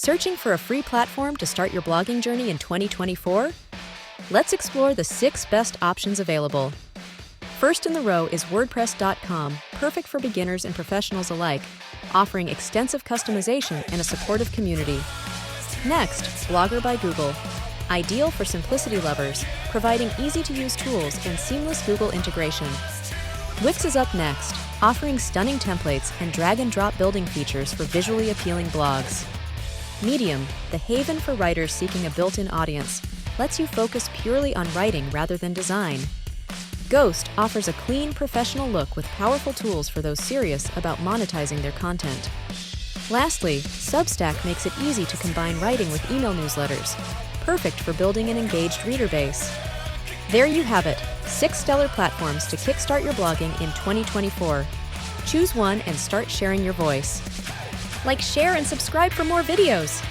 Searching for a free platform to start your blogging journey in 2024? Let's explore the 6 best options available. First in the row is WordPress.com, perfect for beginners and professionals alike, offering extensive customization and a supportive community. Next, Blogger by Google, ideal for simplicity lovers, providing easy-to-use tools and seamless Google integration. Wix is up next, offering stunning templates and drag-and-drop building features for visually appealing blogs. Medium, the haven for writers seeking a built-in audience, lets you focus purely on writing rather than design. Ghost offers a clean, professional look with powerful tools for those serious about monetizing their content. Lastly, Substack makes it easy to combine writing with email newsletters, perfect for building an engaged reader base. There you have it, 6 stellar platforms to kickstart your blogging in 2024. Choose one and start sharing your voice. Like, share, and subscribe for more videos.